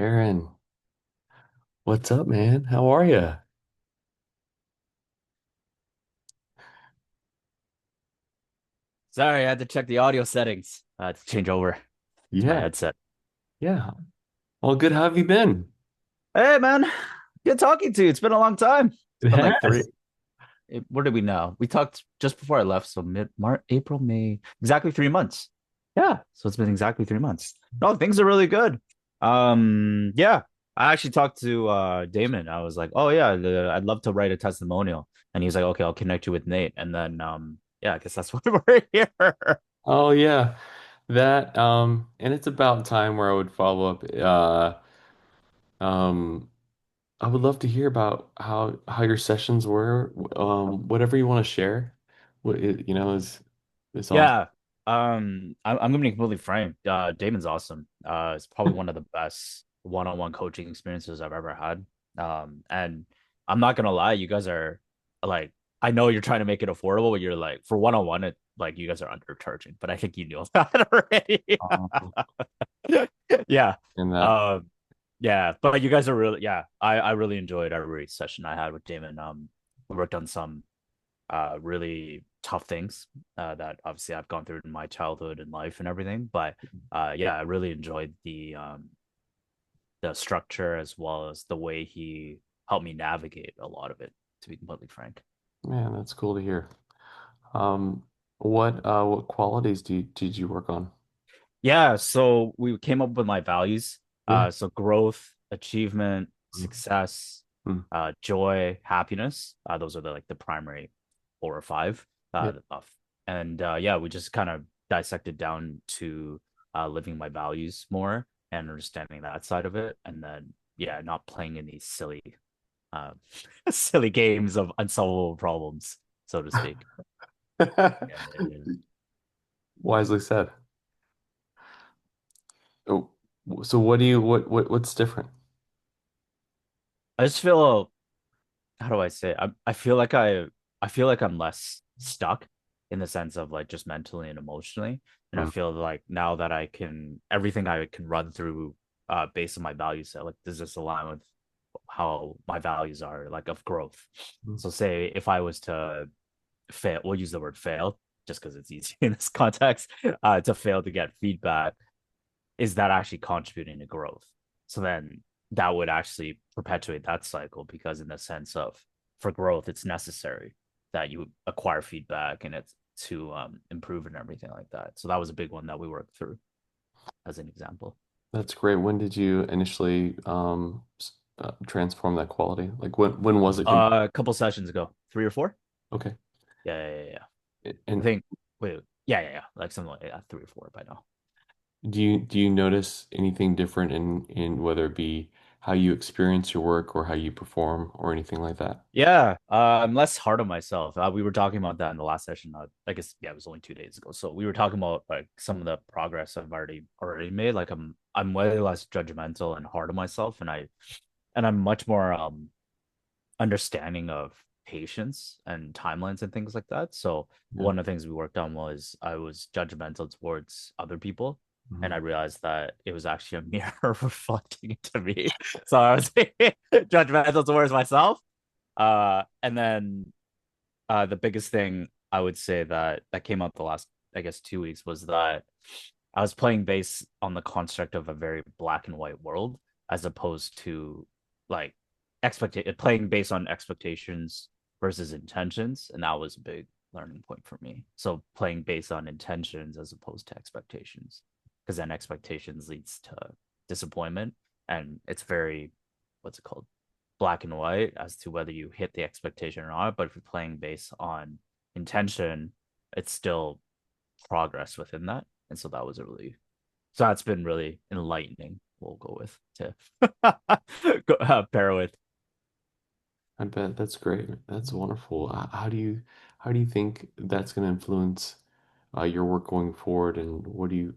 Aaron, what's up, man? How are you? Sorry, I had to check the audio settings to change over to my Yeah, headset. yeah. Well, good. How have you been? Hey, man, good talking to you. It's been a long time. It's It been like three. has. Where did we know? We talked just before I left, so mid March, April, May, exactly 3 months. Yeah, so it's been exactly 3 months. No, things are really good. Yeah, I actually talked to Damon. I was like, oh yeah, I'd love to write a testimonial, and he's like, okay, I'll connect you with Nate, and then yeah, I guess that's why we're here. Oh, yeah. And it's about time where I would follow up. Um, I would love to hear about how your sessions were. Whatever you want to share. Is awesome. Yeah. I'm gonna be completely frank. Damon's awesome. It's probably one of the best one-on-one coaching experiences I've ever had. And I'm not gonna lie, you guys are like, I know you're trying to make it affordable, but you're like for one-on-one, it like you guys are undercharging, but I think you knew that already. Um, Yeah. and that. Um, yeah, but you guys are really, yeah, I really enjoyed every session I had with Damon. We worked on some really tough things that obviously I've gone through in my childhood and life and everything. But yeah, I really enjoyed the structure as well as the way he helped me navigate a lot of it, to be completely frank. Man, that's cool to hear. Um, what qualities did you work on? Yeah, so we came up with my values. Yeah. So growth, achievement, Mm, success, mm, joy, happiness. Those are the like the primary four or five. yeah. And yeah, we just kind of dissected down to living my values more and understanding that side of it. And then yeah, not playing in these silly uh silly games of unsolvable problems, so to speak. Yeah, yeah, yeah. Wisely said. Oh, so what's different? I just feel, how do I say it? I feel like I feel like I'm less stuck in the sense of like just mentally and emotionally. And I Mm, feel like now that I can everything I can run through based on my value set, like does this align with how my values are like of growth? mm. So say if I was to fail, we'll use the word fail just because it's easy in this context, to fail to get feedback, is that actually contributing to growth? So then that would actually perpetuate that cycle because in the sense of for growth, it's necessary that you acquire feedback and it's to improve and everything like that. So that was a big one that we worked through as an example. That's great. When did you initially transform that quality? Like when was it complete? A couple sessions ago, three or four. Okay. Yeah, yeah, yeah, yeah. I And think wait, yeah, yeah, yeah, like something like that, three or four by now. do you notice anything different in whether it be how you experience your work or how you perform or anything like that? Yeah, I'm less hard on myself. We were talking about that in the last session. I guess yeah, it was only 2 days ago. So we were talking about like some of the progress I've already made. Like I'm way less judgmental and hard on myself, and I'm much more understanding of patience and timelines and things like that. So Yeah. one of the things we worked on was I was judgmental towards other people. And Mhm. I realized that it was actually a mirror reflecting into me. So I was judgmental towards myself, and then the biggest thing I would say that came out the last, I guess, 2 weeks was that I was playing based on the construct of a very black and white world, as opposed to like playing based on expectations versus intentions, and that was a big learning point for me. So playing based on intentions as opposed to expectations, because then expectations leads to disappointment, and it's very, what's it called, black and white as to whether you hit the expectation or not. But if you're playing based on intention, it's still progress within that. And so that was a really, so that's been really enlightening. We'll go with to pair with. I bet that's great. That's wonderful. How do you think that's going to influence your work going forward? And what do you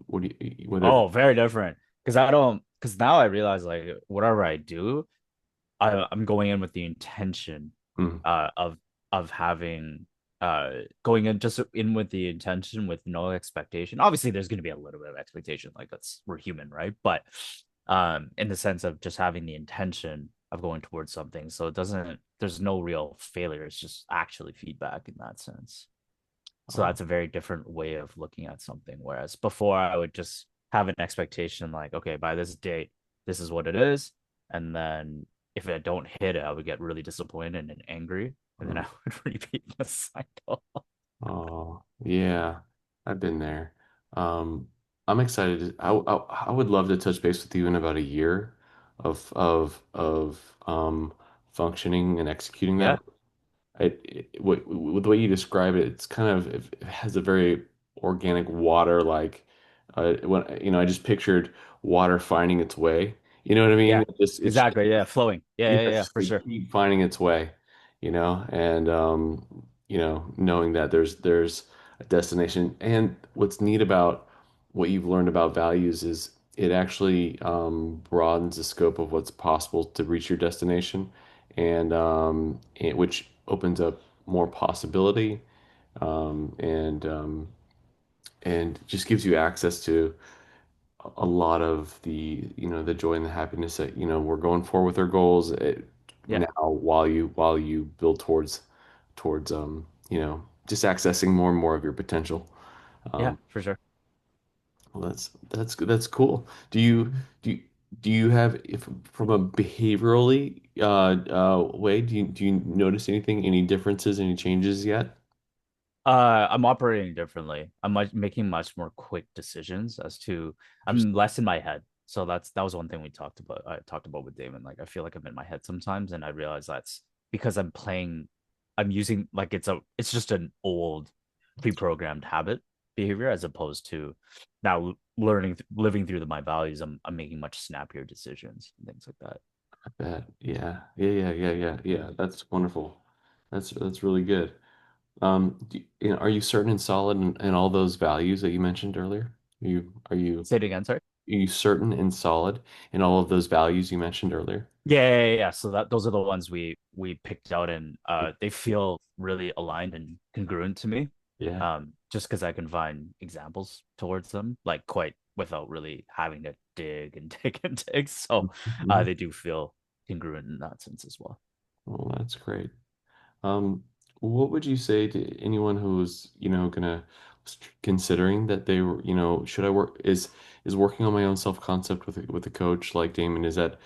whether Oh, very different. Because I don't, because now I realize like whatever I do, I'm going in with the intention mm, of having going in just in with the intention with no expectation. Obviously, there's going to be a little bit of expectation, like that's we're human, right? But in the sense of just having the intention of going towards something. So it doesn't, there's no real failure. It's just actually feedback in that sense. So Oh, that's a very different way of looking at something. Whereas before I would just have an expectation like, okay, by this date, this is what it is. And then if I don't hit it, I would get really disappointed and angry. And then mm, I would repeat the cycle. oh, yeah, I've been there. Um, I'm excited. I would love to touch base with you in about a year of functioning and executing that. Yeah. With the way you describe it, it's kind of it has a very organic water like when I just pictured water finding its way. You know what I mean? Yeah. It's just Exactly. Yeah. Flowing. yeah, Yeah. Yeah. it's Yeah. just For to sure. keep finding its way, and knowing that there's a destination. And what's neat about what you've learned about values is it actually broadens the scope of what's possible to reach your destination, which opens up more possibility, and just gives you access to a lot of the joy and the happiness that we're going for with our goals Yeah. now while you build towards just accessing more and more of your potential. Yeah. um For sure. well, that's cool. Do you have, if from a behaviorally way, do you notice any differences, any changes yet? I'm operating differently. Making much more quick decisions as to I'm less in my head. So that was one thing we talked about. I talked about with Damon. Like I feel like I'm in my head sometimes, and I realize that's because I'm using like it's just an old pre-programmed habit behavior as opposed to now learning living through my values. I'm making much snappier decisions and things like that. I bet. Yeah. Yeah, yeah, yeah, yeah, yeah. That's wonderful. That's really good. Are you certain and solid in all those values that you mentioned earlier? Are Say it again, sorry. you certain and solid in all of those values you mentioned earlier? Yeah. So that those are the ones we picked out, and they feel really aligned and congruent to me. Yeah. Just because I can find examples towards them, like quite without really having to dig and dig and dig. So Mhm. they do feel congruent in that sense as well. Well, that's great. Um, what would you say to anyone who's, gonna considering that they were, should I work is working on my own self-concept with a coach like Damon, is that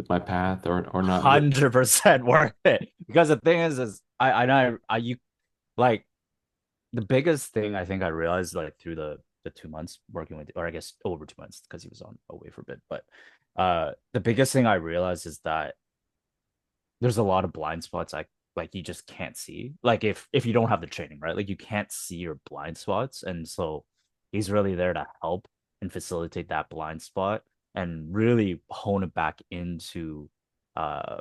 my path or not? 100% worth it. Because the thing is I know you like the biggest thing I think I realized like through the 2 months working with, or I guess over 2 months because he was on away for a bit, but the biggest thing I realized is that there's a lot of blind spots like you just can't see. Like if you don't have the training, right? Like you can't see your blind spots. And so he's really there to help and facilitate that blind spot and really hone it back into uh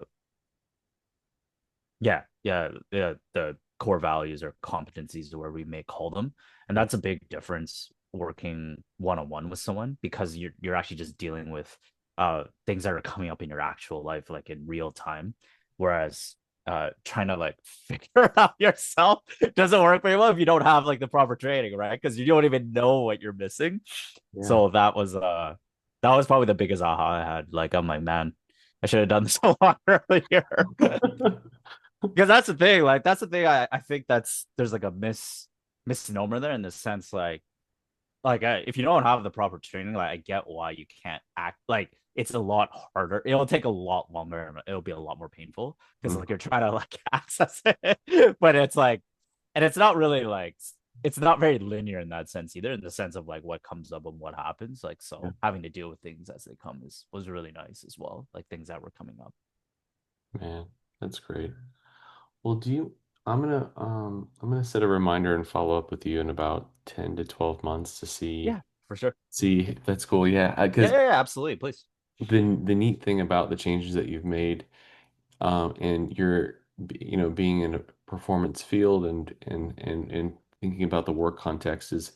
yeah, the core values or competencies where we may call them. And that's a big difference working one-on-one with someone because you're actually just dealing with things that are coming up in your actual life like in real time. Whereas trying to like figure it out yourself doesn't work very well if you don't have like the proper training, right? Because you don't even know what you're missing. Yeah. So that was probably the biggest aha I had. Like, I'm like, man, I should have done this a lot earlier. Because that's the thing. Like that's the thing. I think there's like a misnomer there in the sense like if you don't have the proper training, like I get why you can't act like it's a lot harder. It'll take a lot longer. And it'll be a lot more painful because like Mhm. you're trying to like access it, but it's like, and it's not really like it's not very linear in that sense either. In the sense of like what comes up and what happens. Like Yeah, so, having to deal with things as they come was really nice as well. Like things that were coming up. man, that's great. Well, I'm gonna set a reminder and follow up with you in about 10 to 12 months to see Yeah, for sure. see that's cool. Yeah, Yeah, because yeah, absolutely. Please. the neat thing about the changes that you've made, and being in a performance field and thinking about the work context is,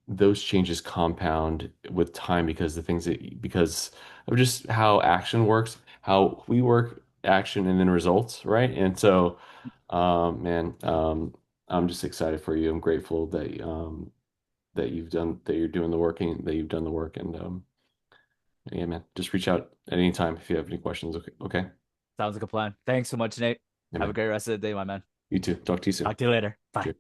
those changes compound with time because of just how action works, how we work action and then results, right? And so, man, I'm just excited for you. I'm grateful that you're doing the work and that you've done the work, and Yeah, man. Just reach out at any time if you have any questions. Okay. Okay. Sounds like a plan. Thanks so much, Nate. Yeah, Have a man. great rest of the day, my man. You too. Talk to you soon. Talk to you later. Bye. Cheers.